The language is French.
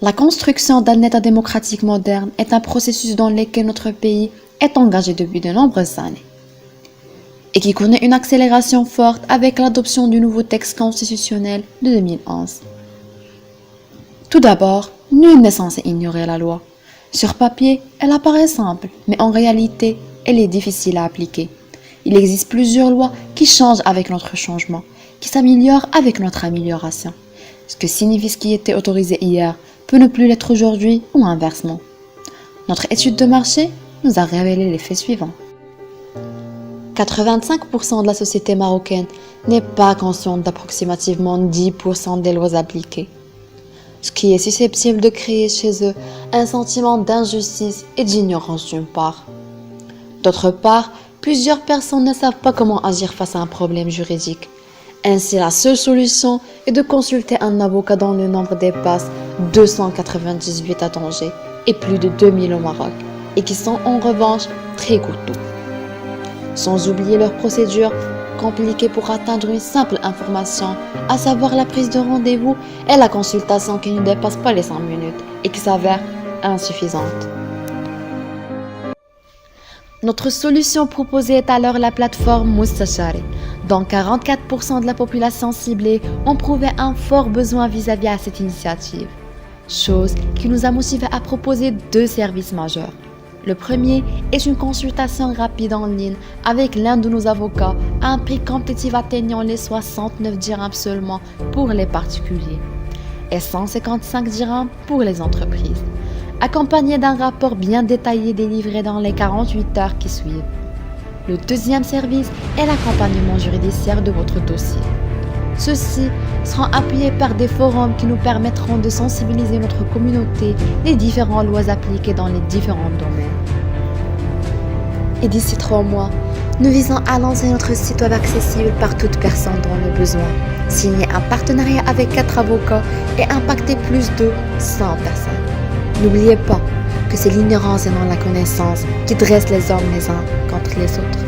La construction d'un État démocratique moderne est un processus dans lequel notre pays est engagé depuis de nombreuses années et qui connaît une accélération forte avec l'adoption du nouveau texte constitutionnel de 2011. Tout d'abord, nul n'est censé ignorer la loi. Sur papier, elle apparaît simple, mais en réalité, elle est difficile à appliquer. Il existe plusieurs lois qui changent avec notre changement, qui s'améliorent avec notre amélioration. Ce que signifie ce qui était autorisé hier peut ne plus l'être aujourd'hui ou inversement. Notre étude de marché nous a révélé les faits suivants. 85% de la société marocaine n'est pas consciente d'approximativement 10% des lois appliquées, ce qui est susceptible de créer chez eux un sentiment d'injustice et d'ignorance d'une part. D'autre part, plusieurs personnes ne savent pas comment agir face à un problème juridique. Ainsi, la seule solution est de consulter un avocat dont le nombre dépasse 298 à Tanger et plus de 2000 au Maroc, et qui sont en revanche très coûteux. Sans oublier leurs procédures compliquées pour atteindre une simple information, à savoir la prise de rendez-vous et la consultation qui ne dépasse pas les 5 minutes et qui s'avère insuffisante. Notre solution proposée est alors la plateforme Mustachari, dont 44% de la population ciblée ont prouvé un fort besoin vis-à-vis à cette initiative, chose qui nous a motivés à proposer 2 services majeurs. Le premier est une consultation rapide en ligne avec l'un de nos avocats à un prix compétitif atteignant les 69 dirhams seulement pour les particuliers et 155 dirhams pour les entreprises, accompagné d'un rapport bien détaillé délivré dans les 48 heures qui suivent. Le deuxième service est l'accompagnement judiciaire de votre dossier. Ceux-ci seront appuyés par des forums qui nous permettront de sensibiliser notre communauté des différentes lois appliquées dans les différents domaines. Et d'ici 3 mois, nous visons à lancer notre site web accessible par toute personne dans le besoin, signer un partenariat avec 4 avocats et impacter plus de 100 personnes. N'oubliez pas que c'est l'ignorance et non la connaissance qui dresse les hommes les uns contre les autres.